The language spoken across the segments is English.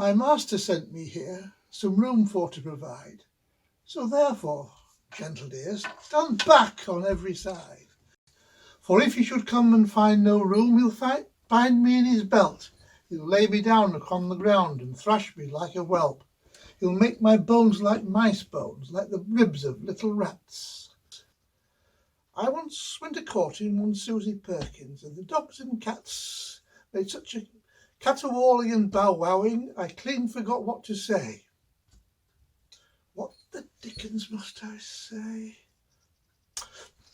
My master sent me here, some room for to provide. So therefore, gentle dears, stand back on every side. For if he should come and find no room, he'll bind me in his belt. He'll lay me down upon the ground and thrash me like a whelp. He'll make my bones like mice bones, like the ribs of little rats. I once went a courting one Susie Perkins, and the dogs and cats made such a caterwauling and bow-wowing, I clean forgot what to say. What the dickens must I say?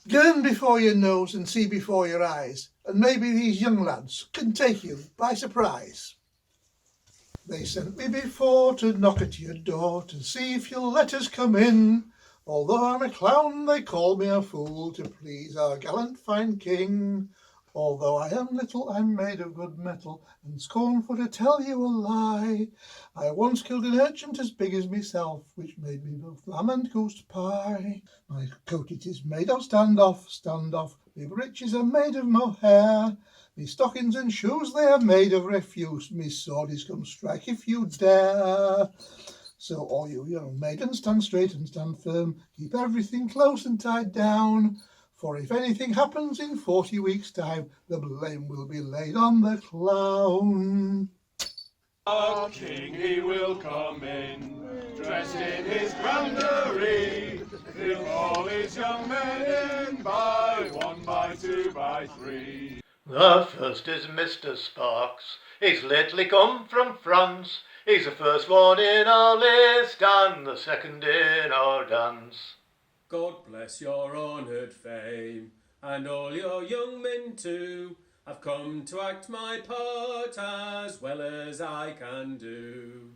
Learn before your nose and see before your eyes, and maybe these young lads can take you by surprise. They sent me before to knock at your door to see if you'll let us come in. Although I'm a clown, they call me a fool to please our gallant fine king. Although I am little, I'm made of good metal, and scornful to tell you a lie. I once killed an urchin as big as myself, which made me both lamb and goose pie. My coat it is made of stand off, me breeches are made of mohair. Me stockings and shoes, they are made of refuse, me sword is come strike if you dare. So all you young maidens, stand straight and stand firm, keep everything close and tied down. For if anything happens in 40 weeks' time, the blame will be laid on the clown. Our king he will come in, dressed in his grandery. He'll call his young men in by one, by two, by three. The first is Mr. Sparks, he's lately come from France. He's the first one in our list and the second in our dance. God bless your honoured fame, and all your young men too. I've come to act my part as well as I can do.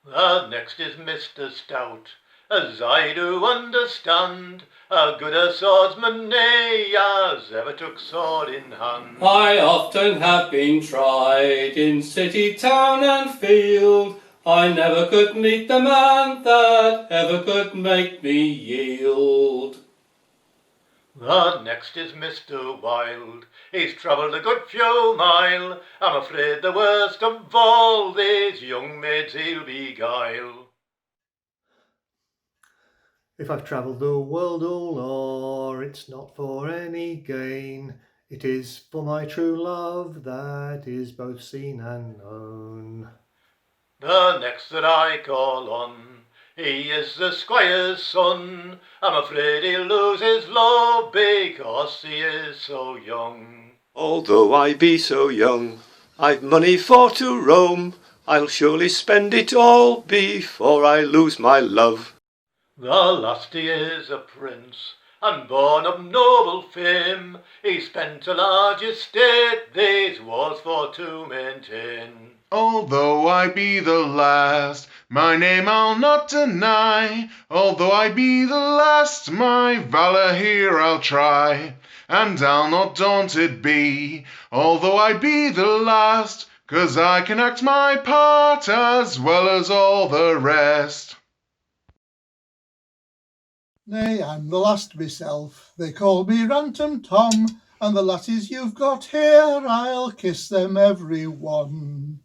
The next is Mr. Stout, as I do understand, a good a swordsman nay as ever took sword in hand. I often have been tried in city, town and field. I never could meet the man that ever could make me yield. The next is Mr. Wild, he's travelled a good few mile. I'm afraid the worst of all these young maids he'll beguile. If I've travelled the world all o'er, it's not for any gain. It is for my true love that is both seen and known. The next that I call on, he is the squire's son. I'm afraid he'll lose his love because he is so young. Although I be so young, I've money for to roam. I'll surely spend it all before I lose my love. The last he is a prince, and born of noble fame. He spent a large estate these walls for to maintain. Although I be the last, my name I'll not deny. Although I be the last, my valour here I'll try. And I'll not daunted be, although I be the last, 'cause I can act my part as well as all the rest. Nay, I'm the last myself, they call me Rantom Tom, and the lasses you've got here, I'll kiss them every one.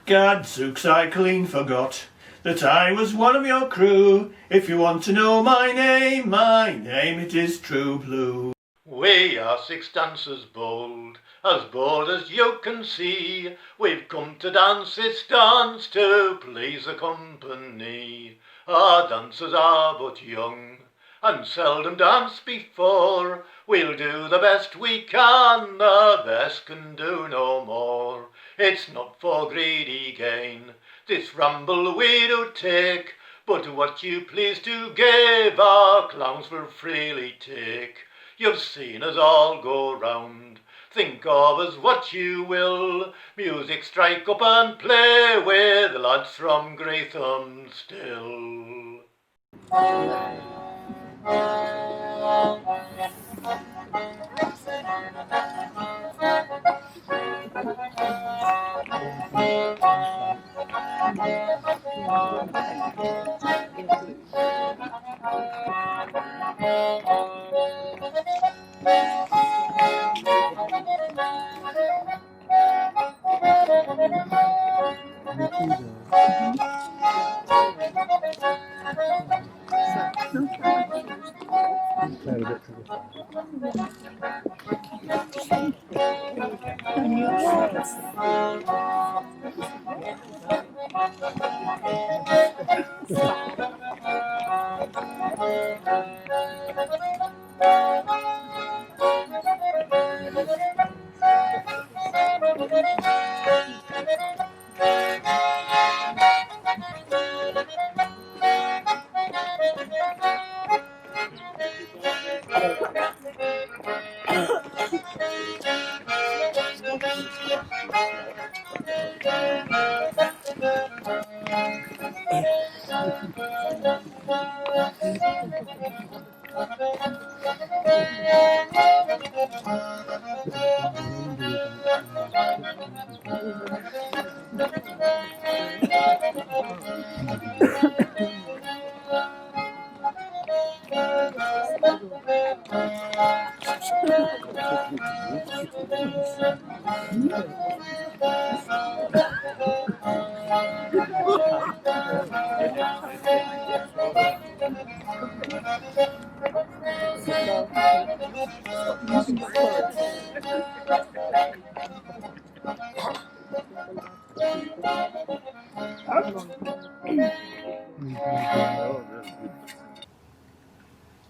Gadzooks, I clean forgot that I was one of your crew. If you want to know my name it is True Blue. We are 6 dancers bold as you can see. We've come to dance this dance to please the company. Our dancers are but young and seldom danced before. We'll do the best we can, the best can do no more. It's not for greedy gain, this ramble we do take, but what you please to give, our clowns will freely take. You've seen us all go round, think of us what you will. Music strike up and play with lads from Greatham still.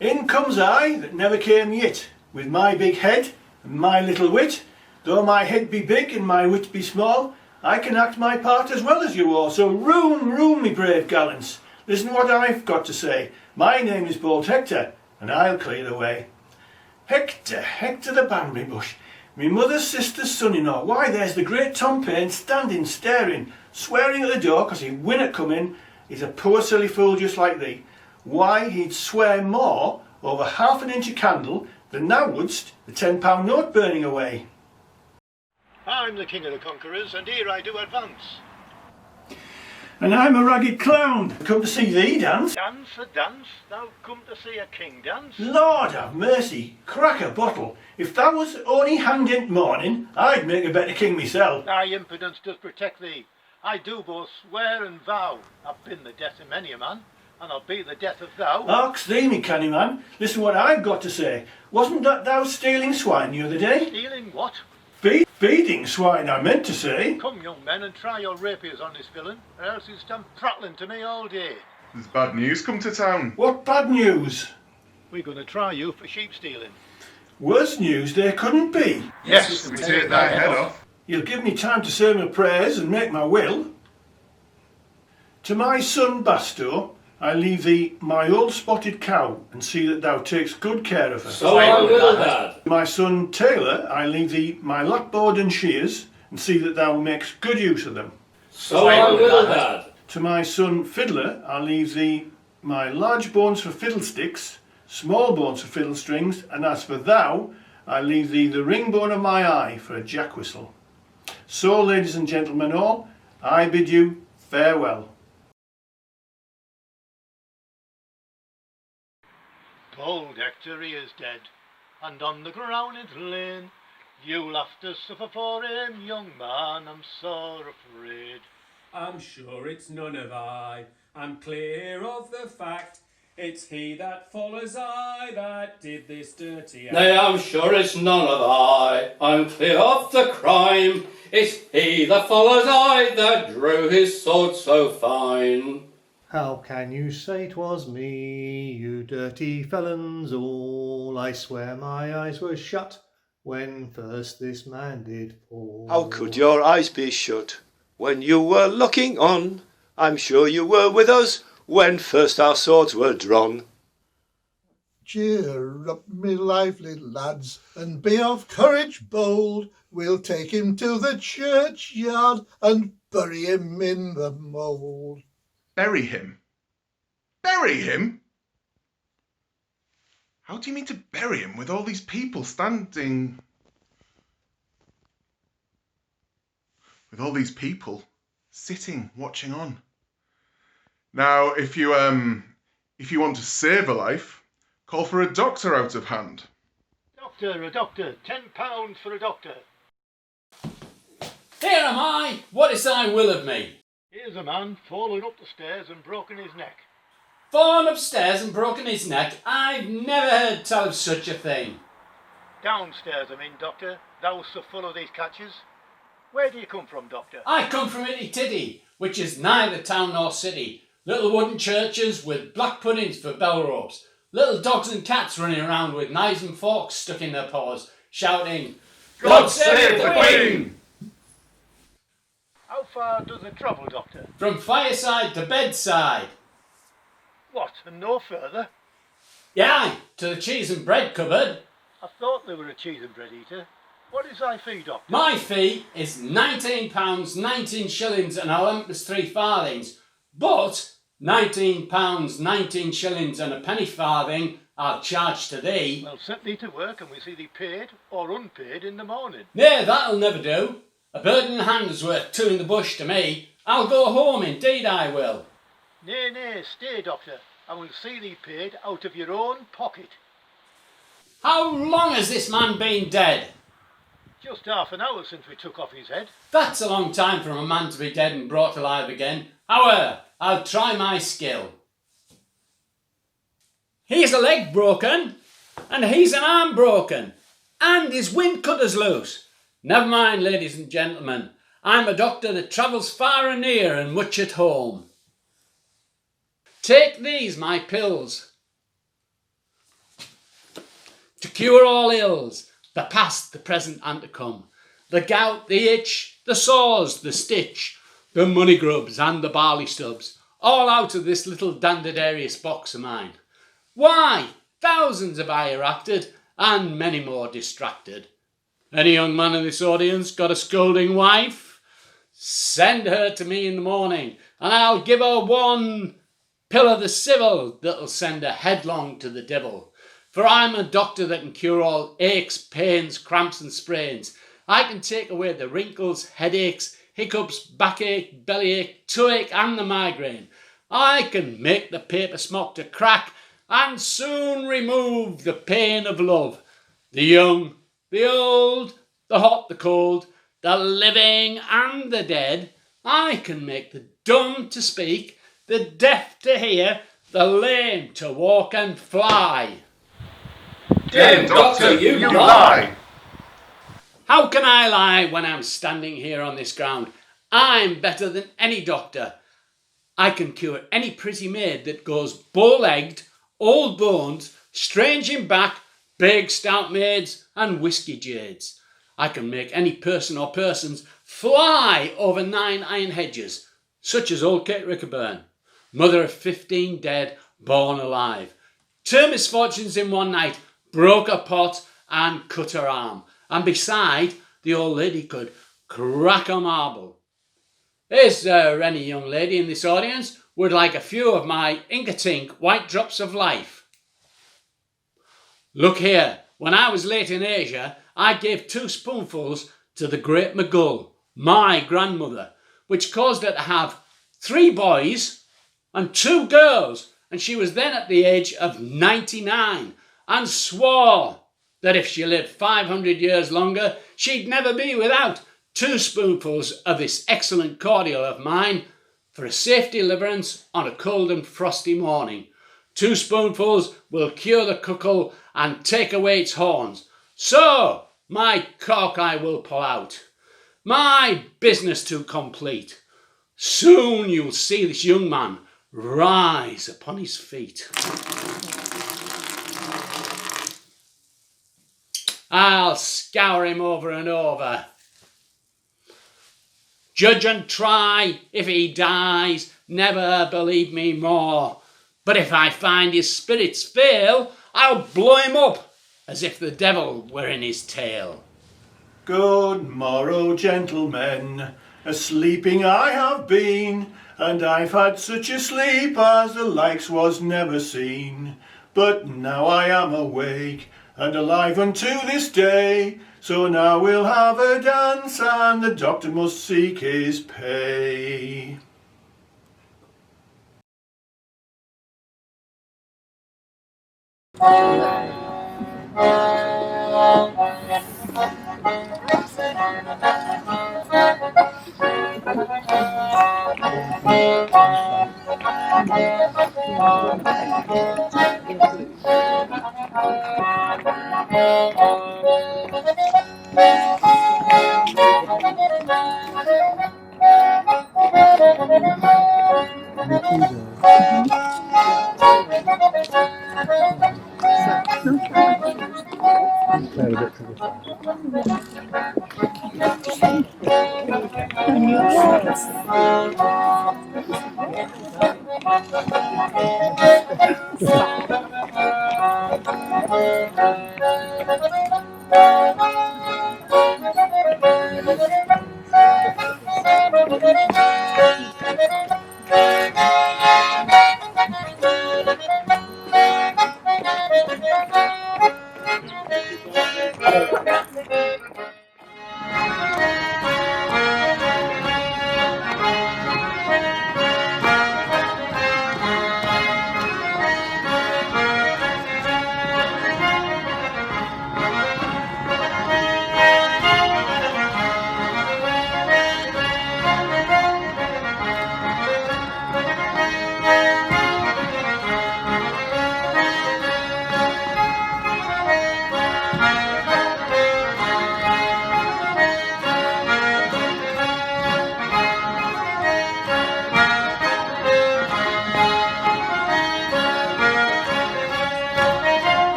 In comes I that never came yet, with my big head and my little wit. Though my head be big and my wit be small, I can act my part as well as you all. So room, room, me brave gallants. Listen what I've got to say. My name is Bold Hector, and I'll clear the way. Hector, Hector the Banbury Bush, me mother's sister's son-in-law. Why, there's the great Tom Paine standing, staring, swearing at the door 'cause he winna come in. He's a poor silly fool just like thee. Why, he'd swear more over half an inch of candle than thou wouldst the £10 note burning away. I'm the king of the conquerors, and here I do advance. And I'm a ragged clown, come to see thee dance. Dance a dance, thou come to see a king dance. Lord have mercy, crack a bottle. If thou was only hanged in morning, I'd make a better king myself. Thy impudence does protect thee. I do both swear and vow. I've been the death of many a man, and I'll be the death of thou. Ox thee, me canny man, listen what I've got to say. Wasn't that thou stealing swine the other day? Stealing what? Feeding swine, I meant to say. Come, young men, and try your rapiers on this villain, or else he'll stand prattling to me all day. There's bad news come to town. What bad news? We're going to try you for sheep stealing. Worse news there couldn't be. Yes, we take thy head off. You'll give me time to say my prayers and make my will. To my son Basto, I leave thee my old spotted cow, and see that thou takes good care of her. So I will, Dad. To my son Taylor, I leave thee my lapboard and shears, and see that thou makes good use of them. So I will, Dad. To my son Fiddler, I leave thee my large bones for fiddlesticks, small bones for fiddle strings, and as for thou, I leave thee the ring bone of my eye for a jack whistle. So, ladies and gentlemen all, I bid you farewell. Bold Hector, he is dead, and on the ground is lain. You'll have to suffer for him, young man, I'm sore afraid. I'm sure it's none of I, I'm clear of the fact. It's he that follows I that did this dirty act. Nay, I'm sure it's none of I, I'm clear of the crime. It's he that follows I that drew his sword so fine. How can you say 'twas me, you dirty felons all? I swear my eyes were shut when first this man did fall. How could your eyes be shut when you were looking on? I'm sure you were with us when first our swords were drawn. Cheer up, me lively lads, and be of courage bold. We'll take him to the churchyard and bury him in the mould. Bury him? Bury him? How do you mean to bury him with all these people standing? With all these people sitting, watching on. Now, if you want to save a life, call for a doctor out of hand. Doctor, a doctor, £10 for a doctor. Here am I, what is thy will of me? Here's a man fallen up the stairs and broken his neck. Fallen upstairs and broken his neck? I've never heard tell of such a thing. Downstairs, I mean, Doctor. Thou so full of these catches. Where do you come from, Doctor? I come from Itty Titty, which is neither town nor city. Little wooden churches with black puddings for bell ropes. Little dogs and cats running around with knives and forks stuck in their paws, shouting, God save the Queen! How far does it travel, Doctor? From fireside to bedside. What, and no further? Yea, to the cheese and bread cupboard. I thought they were a cheese and bread eater. What is thy fee, Doctor? My fee is £19, 19 shillings and 3 farthings, but £19, 19 shillings and a penny farthing I'll charge to thee. Well, set thee to work and we see thee paid or unpaid in the morning. Nay, that'll never do. A bird in the hand is worth two in the bush to me. I'll go home, indeed I will. Nay, nay, stay, Doctor. I will see thee paid out of your own pocket. How long has this man been dead? Just half an hour since we took off his head. That's a long time for a man to be dead and brought alive again. However, I'll try my skill. He's a leg broken, and he's an arm broken, and his wind cutter's loose. Never mind, ladies and gentlemen. I'm a doctor that travels far and near and much at home. Take these, my pills, to cure all ills, the past, the present and to come. The gout, the itch, the sores, the stitch, the money grubs and the barley stubs, all out of this little dandadarius box of mine. Why, thousands have I erupted, and many more distracted. Any young man in this audience got a scolding wife? Send her to me in the morning, and I'll give her one pill of the civil that'll send her headlong to the devil. For I'm a doctor that can cure all aches, pains, cramps and sprains. I can take away the wrinkles, headaches, hiccups, backache, bellyache, toothache and the migraine. I can make the paper smoke to crack and soon remove the pain of love. The young, the old, the hot, the cold, the living and the dead. I can make the dumb to speak, the deaf to hear, the lame to walk and fly. Damn, Doctor, you lie! How can I lie when I'm standing here on this ground? I'm better than any doctor. I can cure any pretty maid that goes bow-legged, old bones, strange in back, big stout maids and whisky jades. I can make any person or persons fly over 9 iron hedges, such as old Kate Rickerburn, mother of 15 dead, born alive. 2 misfortunes in one night, broke her pot and cut her arm. And beside, the old lady could crack a marble. Is there any young lady in this audience would like a few of my ink-a-tink white drops of life? Look here, when I was late in Asia, I gave 2 spoonfuls to the great Mughal, my grandmother, which caused her to have 3 boys and 2 girls, and she was then at the age of 99, and swore that if she lived 500 years longer, she'd never be without 2 spoonfuls of this excellent cordial of mine for a safe deliverance on a cold and frosty morning. 2 spoonfuls will cure the cuckle and take away its horns. So, my cork I will pull out, my business to complete. Soon you'll see this young man rise upon his feet. I'll scour him over and over. Judge and try, if he dies, never believe me more. But if I find his spirits fail, I'll blow him up as if the devil were in his tail. Good morrow, gentlemen, a-sleeping I have been, and I've had such a sleep as the likes was never seen. But now I am awake, and alive unto this day, so now we'll have a dance, and the doctor must seek his pay.